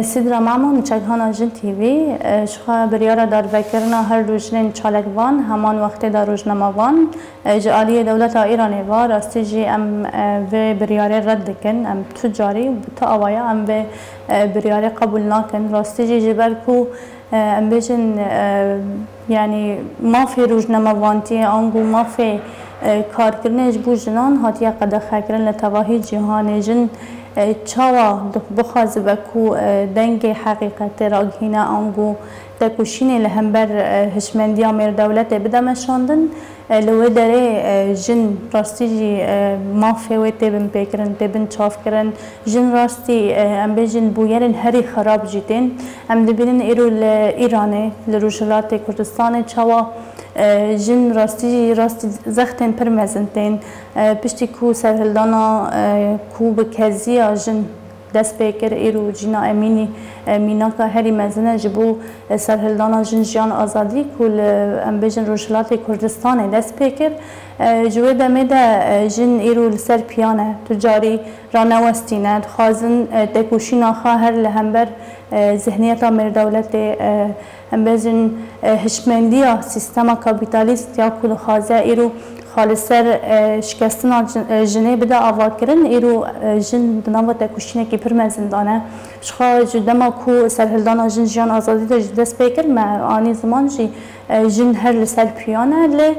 سیدرا معمون چگهانا جن تیوی شخا بریارا دار وکرنا هر روزنین چالکوان همان وقت دار روزنامه‌وان جالی دولت ایران و راستیجی ام و بریاره رد کن ام تجاری تا آوایا ام و بریاره قبول نکن راستیجی جبر کو ام بیشن یعنی ما فی روزنامه‌وانتی آنگو ما فی کار کردنش بو جنان هاتیه قد خکرن لتواهی جهان جن چاوا بخواز بکو دنگ حقیقت راگهینا آنگو تکوشین لهمبر هشمندیا میر دولت بدمشاندن لو داره جن راستی جی مافی و تبن پیکرن تبن چاف کرن جن راستی ام بجن بویرن هری خراب جیتین ام دبینن ایرو ایرانه لروجلات کردستان چاوا جن راستی زختن پرمزنتین پشتی کو سرهلدانا کو بکزیا جن دست بکر ایرو جنا امینی مینا که هری مزنه جبو سرهلدانا جن جان آزادی کل ام بجن روجلات کردستان دست بکر جوه دمه ده جن ایرو لسر پیانه تجاری رانوستینه خازن تکوشی ناخا هر لهمبر ذهنیتا مر دولت ام بجن هشمندیا سیستما کابیتالیست یا کل خازه ایرو خالصر شکستنا جنه بده آوا کرن ایرو جن دنوا تکوشینه کی پرمزندانه شخا جدما کو سرهلدانا جن جان آزادی دست بکر ما آنی زمان جی جن هر لسر پیانه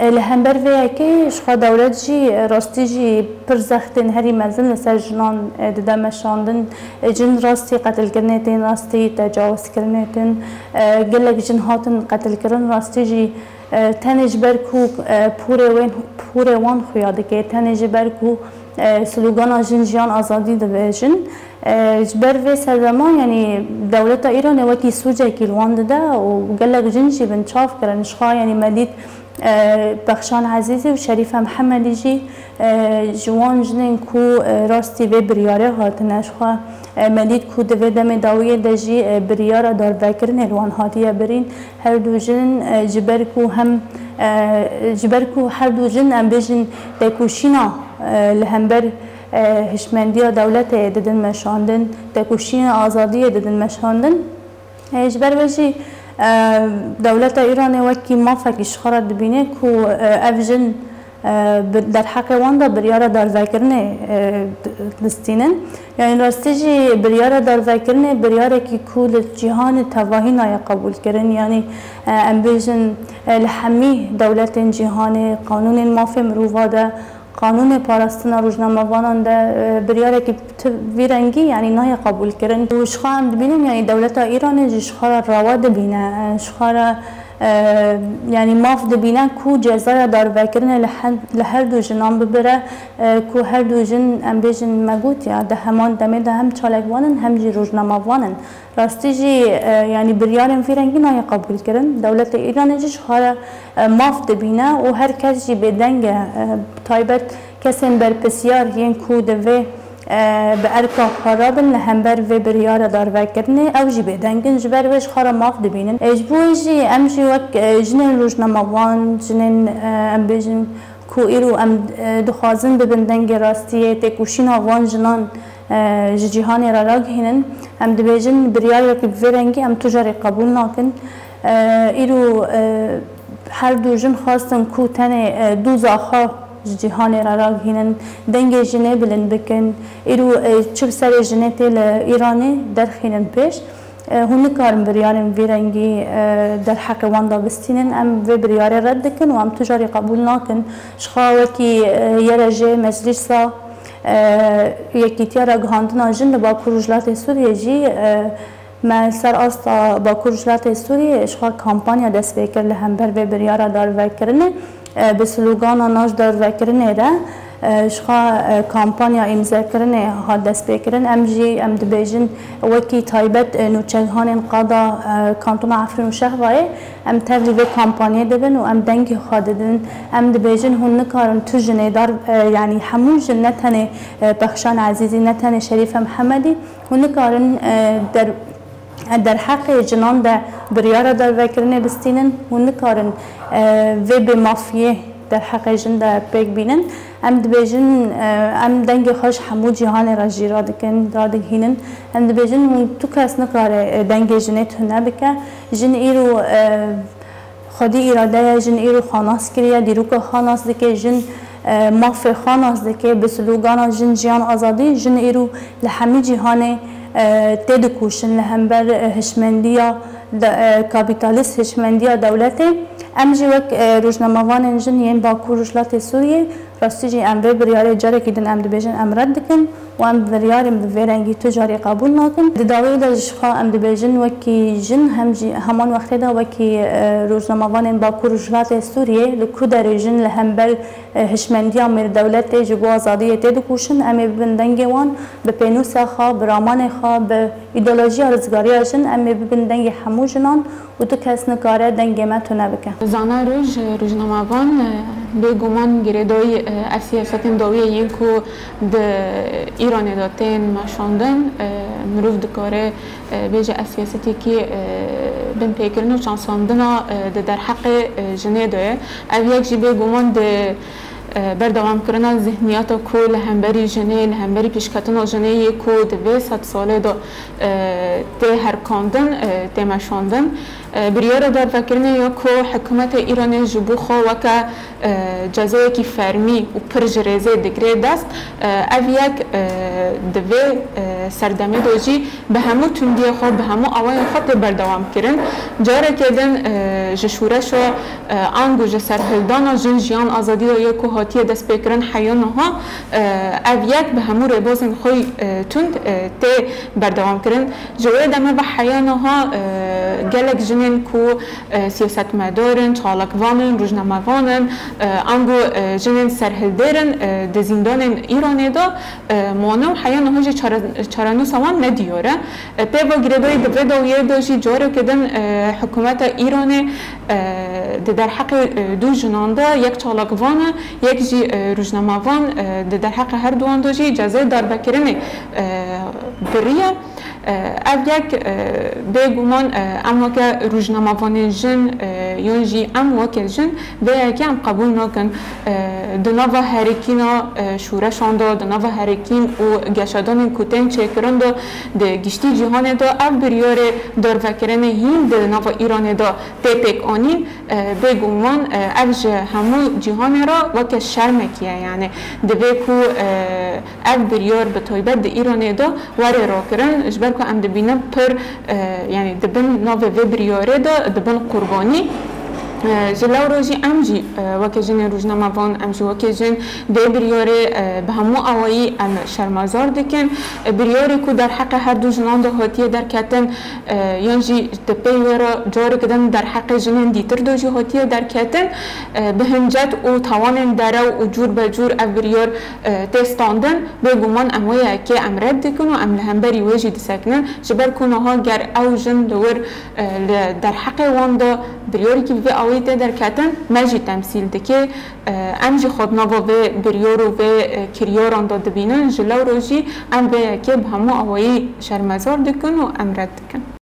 لهمبر وی که شخا دولت جی راستی جی پرزختن هری مزن لسر جنان ددمشاندن جن راستی قتل کرنتین راستی تجاوز کرنتین گلک جن هاتن قتل کرن راستی جی تنج برکو پوره وان خیاده که تنج برکو سلوگان جن جان آزادی دویجن جبر و سرمان یعنی دولت ایران وکی سوجه کیلوان ده و گلک جن جی بنچاف کرن شخا یعنی مدید بخشان عزیزی و شریف محمدی جی جوان جنین کو راستی و بریاره هاتن شخا مدید کو دوی دم داویه دجی بریاره دار بکرن الوان هاتیه برین هر دو جن جبر کو هر دو جن ام بجن تکوشینا لهمبر هشمندیا دولت ددن مشاندن تکوشین آزادی ددن مشاندن جبر بجی دولت ایران وکی مافکی شخارت ببینه کو افجن در حق واندا بریاره دار ذکرنه دستینن یعنی راستیجی بریاره دار ذکرنه بریاره کی کول جهان تواهی نای قبول کردن یعنی ام بیشن لحمی دولت جهان قانون مافی مروواده قانون پاراستنا روزنامه‌وانان ده بریاره که ویرنگی یعنی نای قبول کردن و شخوام ببینیم یعنی دولت ایران شخوار رواد بینه شخوار یعنی ماف دبینه کو جزای دار وکرن لهر دو جنان ببره کو هر دو جن ام بیشن مگوت یا ده همان دمه ده هم چالکوانن هم جی روزنامه‌وانن راستی جی یعنی بریارم فیرنگی نای قبول کردن دولت ایران جی شخوار ماف دبینه و هر کس جی بدنگ تایبت کسین بر پسیار ین کو دوی به ارکا خرابن لهمبر و بریار دار وکرنه او جی بدنگن جبر وش خارا ماف دبینن اجبوی جی ام جی وک جنن روزنامه‌وان جنن ام بیشن کو ایرو ام دخوازن ببندنگ راستیه تکوشین آوان جنان جهان را راگهینن ام دبیجن بریار وکی بفرنگی ام تجاری قبول ناکن ایرو هر دو جن خواستن کو تنه دو زاخا جهان را راگهینن دنگ جنه بلند بکن ایرو چب سر جنه تیل ایرانی درخینن پیش هنی کارم بریارم ویرنگی در حق واندا بستینن ام و بریار رد کن و ام تجاری قبول ناکن شخواوکی یرجه مجلسا یکی تیارا گهاندنا جن با کروجلات سوریه جی ما سر آستا با کروجلات سوریه اشخوا کامپانیا دست بکر لهمبر و بریارا دار وکرنه به سلوگان ناش دار وکرنه ده شخوا کامپانیا امضا کرنه ها دست بکرن ام جی ام دبیجن وکی تایبت نوچگهان قادا کانتون عفرین و شهوای ام تبلی به کامپانیا دبن و ام دنگی خاددن ام دبیجن هون نکارن تو جنه دار یعنی همون جن نتنه بخشان عزیزی نتنه شریف محمدی هون نکارن در حق جنان ده بریاره دار وکرنه بستینن هون نکارن و به مافیه در حق جن دا پیک بینن ام دبیجن ام دنگ خوش همو جهان را جیرا دکن را دهینن ام دبیجن تو کس نکاره دنگ جنت هنه بکه جن ایرو خودی اراده جن ایرو خاناس کریه دیروک خاناس دکه جن مافی خاناس دکه بسلوگانا جن جیان آزادی جن ایرو لحمی جهان تید کوشن لهمبر هشمندیا کابیتالیست هشمندیا دولته ام جی وک روزنامه‌وان جن یین باکو رجلات سوریه راستی جی ام بریاره جاری کدن ام دبیجن ام رد دکن و ام بریاره بفرنگی تجاری قبول نکن داوی داشخا ام دبیجن وکی جن هم جی همان وقت دا وکی روزنامه‌وان باکو رجلات سوریه لکودر جن لهمبر هشمندیا مر دولت جبو آزادی تید کوشن ام بندنگ وان به پینوس خا برامان خا به ایدئولوژی رزگاری جن ام بندنگ همو جنان و تو کس نکاره دنگ ما تو نبکه زانا روزنامه‌وان به گمان گردای سیاست داوی یکو د ایران داتن ماشاندن مروف دکاره بیج سیاستی که بن پیکرن و چانساندنا در حق جنه داره اویک جی به گمان د بردوام کردن ذهنیات کو لهمبری جنه لهمبری پیشکتن جنه کو دوی 100 ساله دا ته هر کاندن ته مشاندن بریار در فکرنه یا کو حکومت ایران جبو خو وکا جزایی کی فرمی و پرجرزه دگره دست اویک دوی سردمه دوجی به همو تندی خو به همو آوای خود بردوام کردن جاره کردن جشورش و آنگو جسرهلدان جن جیان آزادی یا کو هاتیه دست بکرن حیانها اویک به همو ربازن خوی تند ته بردوام کردن جوه دمه به حیانها گلک جنین کو سیاست مدارن چالکوانن روزنامه‌وانن انگو جنین سرهلدرن د زندان ایران دا مانو حیانها جی چارانو سوان ندیاره په وگردای د ودایه داشی جاری کردن حکومت ایران در حق دو جنانده یک چالکوان یک جی روزنامه‌وان در حق هر دوان داشی جزای دربکرن بریه او یک به گمان اما که روزنامه‌وان جن یا جی ام وکل جن به یکی ام قبول نکن دناو هرکینا شورشان دا دناو هرکین و گشادان کوتن چکران دا د گشتی جهان دا او بریاره دار فکرن هین دناو ایران دا تپک آنین به گمان اوج همو جهان را وکه شرمکیه یعنی دوی کو او بریار به طایبت د ایران دا وره را کرن اجبر که ام دبینم پر یعنی دبن ناو و بریاره دا دبن قربانی جلو روزی امجی وکی جن روزنامه‌وان امجی وکی جن ده بریاره به همو آوایی ام شرمازار دکن بریاره کو در حق هر دو جنان ده هاتیه در کتن یعنی تپیه را جاری کدن در حق جنین دیتر دو جی هاتیه در کتن به هنجت و توان دره و جور به جور ام بریار تستاندن به گمان امویه که امرد دکن و ام لهمبری ویجی دسکنن جبر کنها گر او جن دور در حق وان ده بریاری که به آوایی در کتن مجی تمثیل دکه امجی خودناوا و بریارو و کریاران داد بینن جلو روزی ام به که به همو آوایی شرمزار دکن و امرد دکن